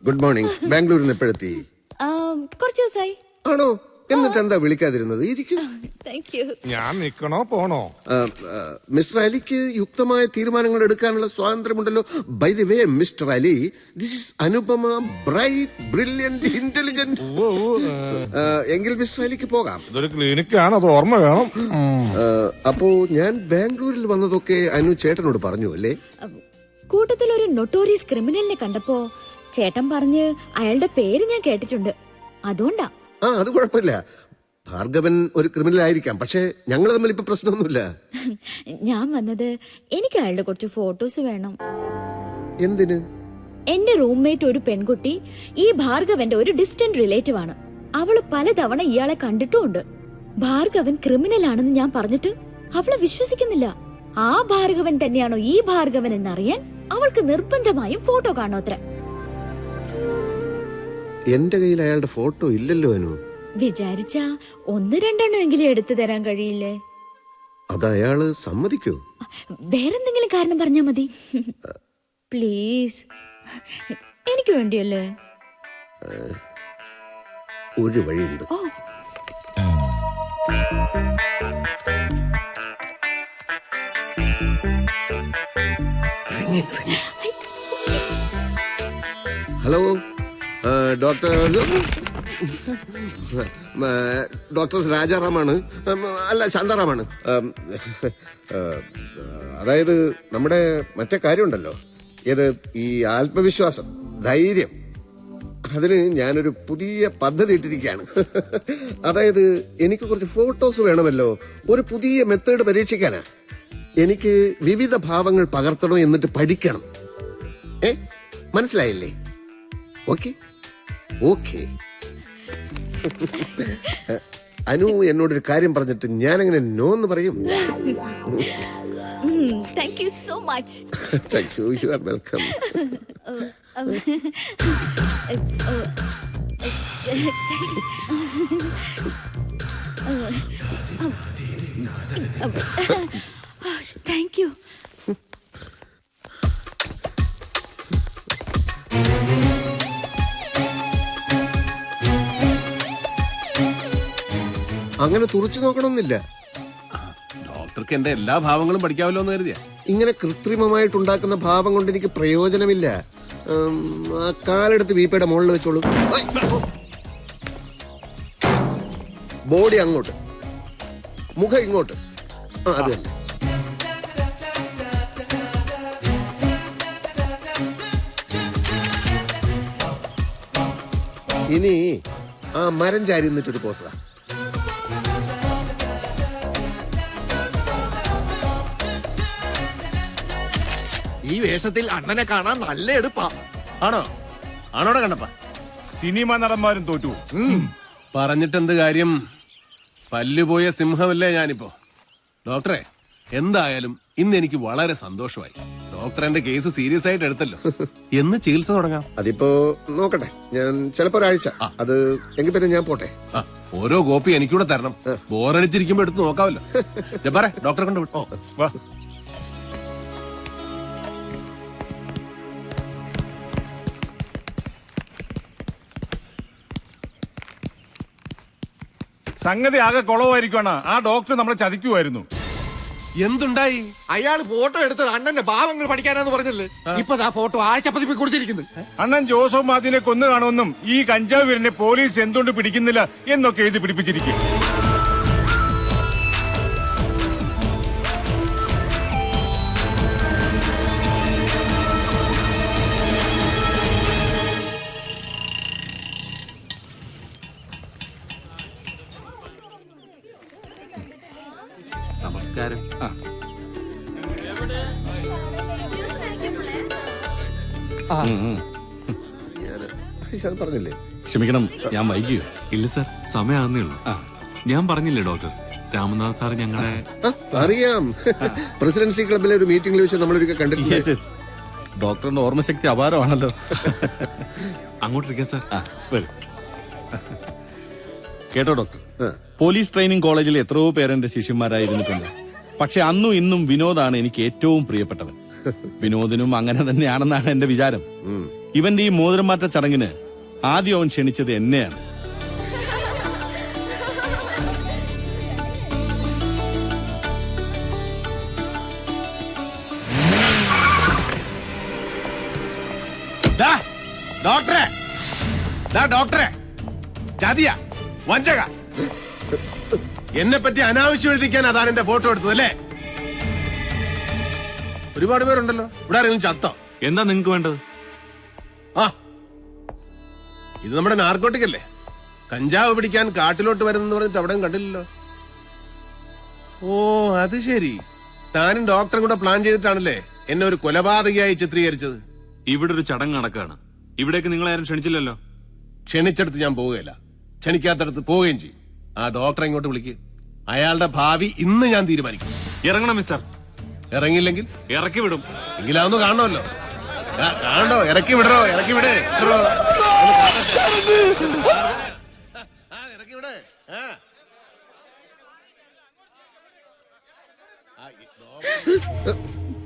Good morning. ബാംഗ്ലൂരിൽ നിന്ന് എപ്പോഴെത്തി? കുറച്ച് ദിവസമായി. ആണോ? എന്നിട്ട് എന്താ വിളിക്കാതിരുന്നത്? ഇരിക്കും. ഞാൻ നിക്കണോ പോണോ? മിസ്റ്റർ അലിക്ക് യുക്തമായ തീരുമാനങ്ങൾ എടുക്കാനുള്ള സ്വാതന്ത്ര്യമുണ്ടല്ലോ. By the way mister Ali, this is Anupama, bright, brilliant, intelligent. എങ്കിൽ മിസ്റ്റർ അലിക്ക് പോകാം. ഇതൊരു ക്ലിനിക്കാണ്, അത് ഓർമ്മ വേണം. അപ്പോ ഞാൻ ബാംഗ്ലൂരിൽ വന്നതൊക്കെ അനു ചേട്ടനോട് പറഞ്ഞു അല്ലേ? കൂട്ടത്തിൽ ഒരു നൊട്ടോറിയസ് ക്രിമിനലിനെ കണ്ടപ്പോ ചേട്ടൻ പറഞ്ഞ് അയാളുടെ പേര് ഞാൻ കേട്ടിട്ടുണ്ട്, അതുകൊണ്ടാ. അത് കുഴപ്പമില്ല. ഭാർഗവൻ ഒരു ക്രിമിനൽ ആയിരിക്കാം, പക്ഷെ ഞങ്ങൾ തമ്മിൽ ഇപ്പൊ പ്രശ്നമൊന്നുമില്ല. ഞാൻ വന്നത് എനിക്ക് അയാളുടെ കുറച്ച് ഫോട്ടോസ് വേണം. എന്തിന്? എന്റെ റൂംമേറ്റ് ഒരു പെൺകുട്ടി ഈ ഭാർഗവന്റെ ഒരു ഡിസ്റ്റന്റ് റിലേറ്റീവ് ആണ്. അവള് പലതവണ ഇയാളെ കണ്ടിട്ടുമുണ്ട്. ഭാർഗവൻ ക്രിമിനൽ ആണെന്ന് ഞാൻ പറഞ്ഞിട്ട് അവളെ വിശ്വസിക്കുന്നില്ല. ആ ഭാർഗവൻ തന്നെയാണോ ഈ ഭാർഗവൻ എന്നറിയാൻ അവൾക്ക് നിർബന്ധമായും ഫോട്ടോ കാണോത്ര. എന്റെ കയ്യിൽ അയാളുടെ ഫോട്ടോ ഇല്ലല്ലോ അനു. വിചാരിച്ചാ 1-2 എങ്കിലും എടുത്തു തരാൻ കഴിയില്ലേ? അത് അയാള് സമ്മതിക്കോ? വേറെന്തെങ്കിലും കാരണം പറഞ്ഞാ മതി. പ്ലീസ്, എനിക്ക് വേണ്ടിയല്ലേ? ഒരു വഴിയുണ്ട്. ഹലോ ഡോക്ടർ രാജാറാമാണ്. അല്ല, ശാന്താറാമാണ്. അതായത് നമ്മുടെ മറ്റേ കാര്യമുണ്ടല്ലോ, ഏത് ഈ ആത്മവിശ്വാസം, ധൈര്യം, അതിന് ഞാനൊരു പുതിയ പദ്ധതി ഇട്ടിരിക്കുകയാണ്. അതായത് എനിക്ക് കുറച്ച് ഫോട്ടോസ് വേണമല്ലോ, ഒരു പുതിയ മെത്തേഡ് പരീക്ഷിക്കാനാ. എനിക്ക് വിവിധ ഭാവങ്ങൾ പകർത്തണം, എന്നിട്ട് പഠിക്കണം. മനസ്സിലായില്ലേ? Okay okay. അനു എന്നോടൊരു കാര്യം പറഞ്ഞിട്ട് ഞാനെങ്ങനെ നോ എന്ന് പറയും? Thank you so much. Thank you. You are welcome. Thank you. അങ്ങനെ തുറച്ചു നോക്കണമെന്നില്ല. ഡോക്ടർക്ക് എന്റെ എല്ലാ ഭാവങ്ങളും പഠിക്കാമല്ലോ എന്ന് കരുതിയ. ഇങ്ങനെ കൃത്രിമമായിട്ടുണ്ടാക്കുന്ന ഭാവം കൊണ്ട് എനിക്ക് പ്രയോജനമില്ല. ആ കാലെടുത്ത് വീപ്പയുടെ മുകളിൽ വെച്ചോളൂ. ബോഡി അങ്ങോട്ട്, മുഖം ഇങ്ങോട്ട്. അത് തന്നെ. ഇനി ആ മരം ചാരി നിന്നിട്ടൊരു പോസാ. ഈ വേഷത്തിൽ അണ്ണനെ കാണാൻ നല്ല എടുപ്പാ. ആണോ? ആണോടെ കണ്ടപ്പ സിനിമ നടന്മാരും തോറ്റു. പറഞ്ഞിട്ടെന്ത് കാര്യം? പല്ലുപോയ സിംഹമല്ലേ ഞാനിപ്പോ. ഡോക്ടറെ, എന്തായാലും ഇന്ന് എനിക്ക് വളരെ സന്തോഷമായി. ഡോക്ടർ എന്റെ കേസ് സീരിയസ് ആയിട്ട് എടുത്തല്ലോ. എന്ന് ചികിത്സ തുടങ്ങാം. അതിപ്പോ നോക്കട്ടെ, ഞാൻ ചിലപ്പോ ഒരാഴ്ച. അത് എങ്കിൽ പിന്നെ ഞാൻ പോട്ടെ. ഓരോ കോപ്പി എനിക്കൂടെ തരണം. ബോറടിച്ചിരിക്കുമ്പോ എടുത്ത് നോക്കാമല്ലോ. ജബ്ബാറെ, ഡോക്ടറെ കൊണ്ട് വിട്ടോ. സംഗതി ആകെ കുളവായിരിക്കുവാണ്. ആ ഡോക്ടർ നമ്മളെ ചതിക്കുമായിരുന്നു. എന്തുണ്ടായി? അയാൾ ഫോട്ടോ എടുത്ത് അണ്ണന്റെ ഭാവങ്ങൾ പഠിക്കാനാന്ന് പറഞ്ഞല്ലേ. ഇപ്പൊ ആ ഫോട്ടോ ആഴ്ചപ്പതിപ്പി കൊടുത്തിരിക്കുന്നു. അണ്ണൻ ജോസഫ് മാതിനെ കൊന്നു കാണുമെന്നും ഈ കഞ്ചാവ് വീരനെ പോലീസ് എന്തുകൊണ്ട് പിടിക്കുന്നില്ല എന്നൊക്കെ എഴുതി പിടിപ്പിച്ചിരിക്കും. നമസ്കാരം. പറഞ്ഞില്ലേ? ക്ഷമിക്കണം, ഞാൻ വൈകിയോ? ഇല്ല സാർ, സമയമാകുന്നേ ഉള്ളൂ. ഞാൻ പറഞ്ഞില്ലേ ഡോക്ടർ, രാമനാഥ് സാർ ഞങ്ങളെ അറിയാം. പ്രസിഡൻസി ക്ലബിലെ ഒരു മീറ്റിംഗിൽ വെച്ച് നമ്മളൊരിക്കൽ കണ്ടിട്ടില്ലേ? ഡോക്ടറിന്റെ ഓർമ്മശക്തി അപാരമാണല്ലോ. അങ്ങോട്ടിരിക്കാം സാർ. കേട്ടോ ഡോക്ടർ, പോലീസ് ട്രെയിനിങ് കോളേജിൽ എത്രയോ പേരെന്റെ ശിഷ്യന്മാരായിരുന്നിട്ടുണ്ട്. പക്ഷെ അന്നും ഇന്നും വിനോദാണ് എനിക്ക് ഏറ്റവും പ്രിയപ്പെട്ടവൻ. വിനോദിനും അങ്ങനെ തന്നെയാണെന്നാണ് എന്റെ വിചാരം. ഇവന്റെ ഈ മോതിരമാറ്റ ചടങ്ങിന് ആദ്യം അവൻ ക്ഷണിച്ചത് എന്നെയാണ്. ഡോക്ടറെ, ഡോക്ടറെ, ചതിയ, വഞ്ചക, എന്നെ പറ്റി അനാവശ്യം എഴുതിക്കാൻ അതാണ് എന്റെ ഫോട്ടോ എടുത്തത് അല്ലേ? ഒരുപാട് പേരുണ്ടല്ലോ ഇവിടെ. ആരെങ്കിലും ചത്തോ? എന്താ നിങ്ങക്ക് വേണ്ടത്? ആ, ഇത് നമ്മുടെ നാർക്കോട്ടിക് അല്ലേ? കഞ്ചാവ് പിടിക്കാൻ കാട്ടിലോട്ട് വരുന്നെന്ന് പറഞ്ഞിട്ട് അവിടെയും കണ്ടില്ലല്ലോ. ഓ, അത് ശരി. താനും ഡോക്ടറും കൂടെ പ്ലാൻ ചെയ്തിട്ടാണല്ലേ എന്നെ ഒരു കൊലപാതകയായി ചിത്രീകരിച്ചത്? ഇവിടെ ഒരു ചടങ്ങ് നടക്കാണ്. ഇവിടേക്ക് നിങ്ങളാരും ക്ഷണിച്ചില്ലല്ലോ. ക്ഷണിച്ചെടുത്ത് ഞാൻ പോവുകയില്ല, ക്ഷണിക്കാത്തടത്ത് പോവുകയും ചെയ്യും. ആ ഡോക്ടറെ ഇങ്ങോട്ട് വിളിക്കുക. അയാളുടെ ഭാവി ഇന്ന് ഞാൻ തീരുമാനിക്കും. ഇറങ്ങണം മിസ്റ്റർ. ഇറങ്ങിയില്ലെങ്കിൽ ഇറക്കി വിടും. എങ്കിലാവുന്നു കാണണമല്ലോ. കാണണ്ടോ? ഇറക്കി വിടറോ, ഇറക്കി വിട്. ഇറക്കി വിട്.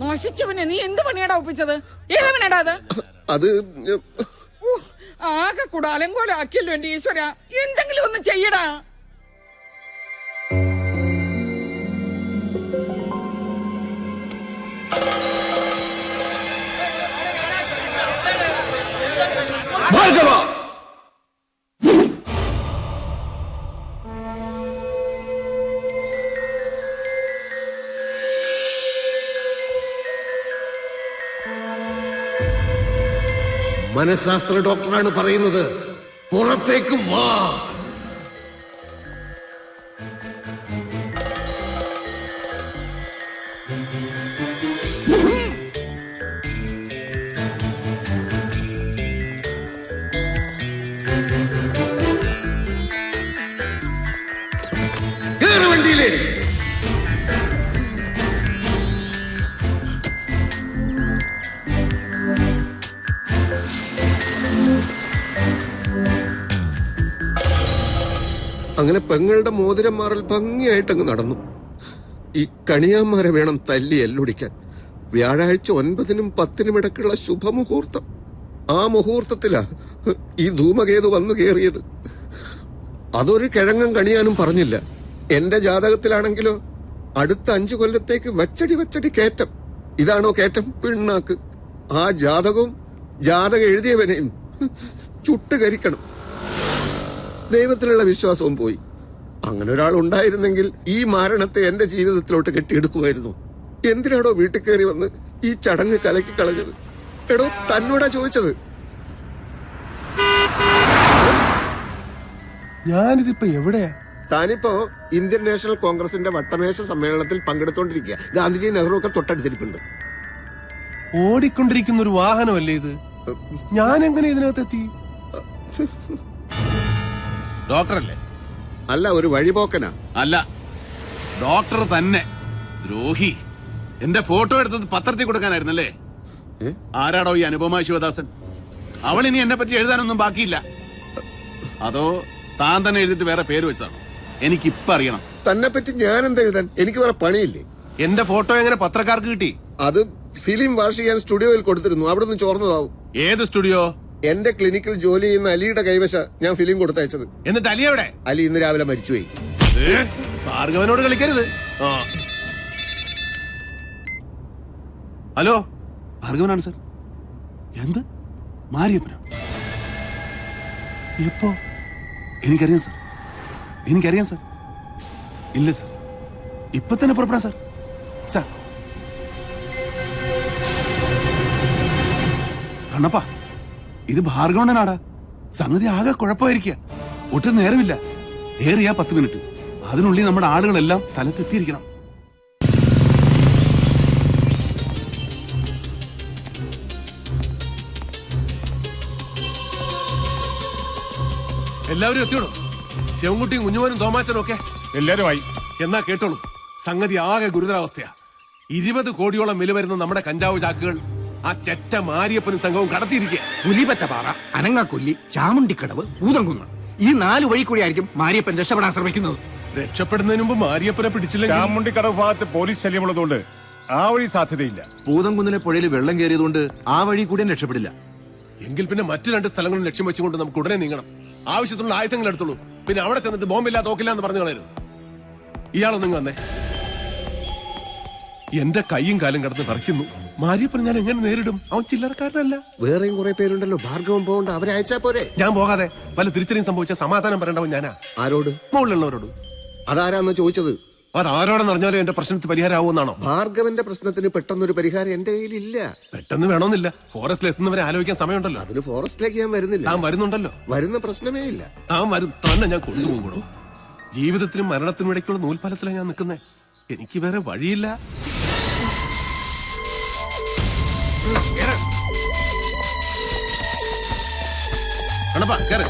മോശിച്ചവനെ നീ എന്ത് പണിയാടാ ഒപ്പിച്ചത്? ഏതവനാടാ അത്? അത് ആകെ കൂടെ അലങ്കോലാക്കിയല്ലോ എന്റെ ഈശ്വര. എന്തെങ്കിലും ഒന്ന് ചെയ്യടാ. മനഃശാസ്ത്ര ഡോക്ടറാണ് പറയുന്നത്, പുറത്തേക്ക് വാ. കേറ് വണ്ടിയിലേ. അങ്ങനെ പെങ്ങളുടെ മോതിരം മാറൽ ഭംഗിയായിട്ടങ്ങ് നടന്നു. ഈ കണിയാന്മാരെ വേണം തല്ലി എല്ലൊടിക്കാൻ. വ്യാഴാഴ്ച 9-നും 10-നും ഇടയ്ക്കുള്ള ശുഭമുഹൂർത്തം. ആ മുഹൂർത്തത്തിലാ ഈ ധൂമകേതു വന്നു കയറിയത്. അതൊരു കിഴങ്ങം കണിയാനും പറഞ്ഞില്ല. എന്റെ ജാതകത്തിലാണെങ്കിലോ അടുത്ത 5 കൊല്ലത്തേക്ക് വച്ചടി കയറ്റം. ഇതാണോ കയറ്റം? പിണ്ണാക്ക്. ആ ജാതകവും ജാതകം എഴുതിയവനെയും ചുട്ടുകരിക്കണം. ദൈവത്തിലുള്ള വിശ്വാസവും പോയി. അങ്ങനെ ഒരാൾ ഉണ്ടായിരുന്നെങ്കിൽ ഈ മാരണത്തെ എന്റെ ജീവിതത്തിലോട്ട് കെട്ടിയെടുക്കുമായിരുന്നു. എന്തിനാടോ വീട്ടിൽ കയറി വന്ന് ഈ ചടങ്ങ് കലക്കി കളഞ്ഞത്? എടോ, തന്നോടാ ചോദിച്ചത്. ഞാനിതിപ്പോ എവിടെയാ? താനിപ്പോ ഇന്ത്യൻ നാഷണൽ കോൺഗ്രസിന്റെ വട്ടമേശ സമ്മേളനത്തിൽ പങ്കെടുത്തോണ്ടിരിക്കുക. ഗാന്ധിജി, നെഹ്റു ഒക്കെ തൊട്ടടുത്തിരിപ്പുണ്ട്. ഓടിക്കൊണ്ടിരിക്കുന്ന ഒരു വാഹനമല്ലേ ഇത്? ഞാൻ എങ്ങനെ ഇതിനകത്തെത്തി? ഡോക്ടറല്ലേ? അല്ല, ഒരു വഴിപോക്കനാ. അല്ല, ഡോക്ടർ തന്നെ. ദ്രോഹി. എന്റെ ഫോട്ടോ എടുത്തത് പത്രത്തിൽ കൊടുക്കാനായിരുന്നല്ലേ? ആരാടോ ഈ അനുപമ ശിവദാസൻ? അവൾ ഇനി എന്നെ പറ്റി എഴുതാനൊന്നും ബാക്കിയില്ല. അതോ താൻ തന്നെ എഴുതിട്ട് വേറെ പേര് വെച്ചാണോ? എനിക്കിപ്പ അറിയണം. തന്നെ പറ്റി ഞാൻ എന്താ എഴുതാൻ? എനിക്ക് വേറെ പണിയില്ലേ? എന്റെ ഫോട്ടോ എങ്ങനെ പത്രക്കാർക്ക് കിട്ടി? അത് ഫിലിം വാഷ് ചെയ്യാൻ സ്റ്റുഡിയോയിൽ കൊടുത്തിരുന്നു. അവിടെ നിന്ന് ചോർന്നതാവും. ഏത് സ്റ്റുഡിയോ? എന്റെ ക്ലിനിക്കിൽ ജോലി ചെയ്യുന്ന അലിയുടെ കൈവശ ഞാൻ ഫിലിം കൊടുത്തയച്ചത്. എന്നിട്ട് അലി എവിടെ? അലി ഇന്ന് രാവിലെ മരിച്ചുപോയി. ഭാർഗവനോട് കളിക്കരുത്. ഹലോ, ഭാർഗവനാണ് സർ. എന്ത്? മാരിയപ്പനോ? എപ്പോ? എനിക്കറിയാം സർ, എനിക്കറിയാം സർ. ഇല്ല സർ, ഇപ്പൊ തന്നെ പുറപ്പെടാം സർ. സർ, കണ്ണപ്പാ, ഇത് ഭാർഗവന്റെ നാടാ. സംഗതി ആകെ കുഴപ്പമായിരിക്കുക. ഒട്ടും നേരമില്ല. ഏറിയാ 10 മിനിറ്റ്. അതിനുള്ളിൽ നമ്മുടെ ആളുകളെല്ലാം സ്ഥലത്തെത്തിയിരിക്കണം. എല്ലാവരും എത്തിയോളൂ. ശിവൻകുട്ടിയും കുഞ്ഞുമോനും തോമാച്ചനും ഒക്കെ എല്ലാരുമായി. എന്നാ കേട്ടോളൂ, സംഗതി ആകെ ഗുരുതരാവസ്ഥയാ. 20 കോടിയോളം വില വരുന്ന നമ്മുടെ കഞ്ചാവ് ചാക്കുകൾ ആ ചെറ്റ മാരിയപ്പനും സംഘവും കടത്തിയിരിക്കുക. പുലിപറ്റപ്പാറ, അനങ്ങാക്കൊല്ലി, ചാമുണ്ടിക്കടവ്, പൂതംകുന്ന്, ഈ 4 വഴി കൂടിയായിരിക്കും മാരിയപ്പൻ രക്ഷപ്പെടാൻ ശ്രമിക്കുന്നത്. രക്ഷപ്പെടുന്നതിന് മുമ്പ് മാരിയപ്പനെ പിടിച്ചില്ലെങ്കിൽ ചാമുണ്ടിക്കടവ് ഭാഗത്ത് പോലീസ് ശല്യമുള്ളതുകൊണ്ട് ആ വഴി സാധ്യതയില്ല. പൂതംകുന്നിലെ പുഴയിൽ വെള്ളം കയറിയതുകൊണ്ട് ആ വഴി കൂടി രക്ഷപ്പെടില്ല. എങ്കിൽ പിന്നെ മറ്റു 2 സ്ഥലങ്ങളും ലക്ഷ്യം വെച്ചുകൊണ്ട് നമുക്ക് ഉടനെ നീങ്ങണം. ആവശ്യത്തിനുള്ള ആയുധങ്ങൾ എടുത്തോളൂ. പിന്നെ അവിടെ ചെന്നിട്ട് ബോംബില്ല തോക്കില്ല എന്ന് പറഞ്ഞു കളയരുത്. ഇയാളൊന്നും വന്നേ. എന്റെ കൈയും കാലും കടന്ന് പറിക്കുന്നു. മാരിയപ്പൻ ഞാൻ എങ്ങനെ നേരിടും? അവൻ ചില്ലറക്കാരനല്ല. വേറെയും കുറെ പേരുണ്ടല്ലോ, ഭാർഗവം പോകണ്ട, അവരെ അയച്ചാ പോരെ? ഞാൻ പോകാതെ വല്ല തിരിച്ചറിയും സംഭവിച്ച സമാധാനം പറയേണ്ടവൻ ഞാനാ. ആരോട്? മുകളിലുള്ളവരോട്. അതാരാന്ന് ചോദിച്ചത്? അതാരോടെന്ന് അറിഞ്ഞാലും എന്റെ പ്രശ്നത്തിന് പരിഹാരമാവുമെന്നാണോ? ഭാർഗവന്റെ പ്രശ്നത്തിന് പെട്ടെന്നൊരു പരിഹാരം എന്റെ കയ്യിലില്ല. പെട്ടെന്ന് വേണമെന്നില്ല. ഫോറസ്റ്റിൽ എത്തുന്നവരെ ആലോചിക്കാൻ സമയമുണ്ടല്ലോ. അതിന് ഫോറസ്റ്റിലേക്ക് ഞാൻ വരുന്നില്ല. താൻ വരുന്നുണ്ടല്ലോ. വരുന്ന പ്രശ്നമേ ഇല്ല. താൻ വരും. തന്നെ ഞാൻ കൊണ്ടുപോകണോ? ജീവിതത്തിനും മരണത്തിനും ഇടയ്ക്കുള്ള നൂൽപാലത്തിലാണ് ഞാൻ നിൽക്കുന്നേ. എനിക്ക് വേറെ വഴിയില്ല. കണപ്പാ കേറ്.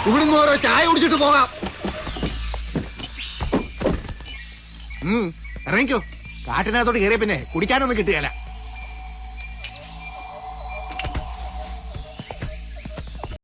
ഇവിടുന്ന് ഓരോ ചായ കുടിച്ചിട്ട് പോകാം. ഇറങ്ങിക്കോ. കാട്ടിനകത്തോട്ട് കയറിയ പിന്നെ കുടിക്കാനൊന്നും കിട്ടുകയല്ല.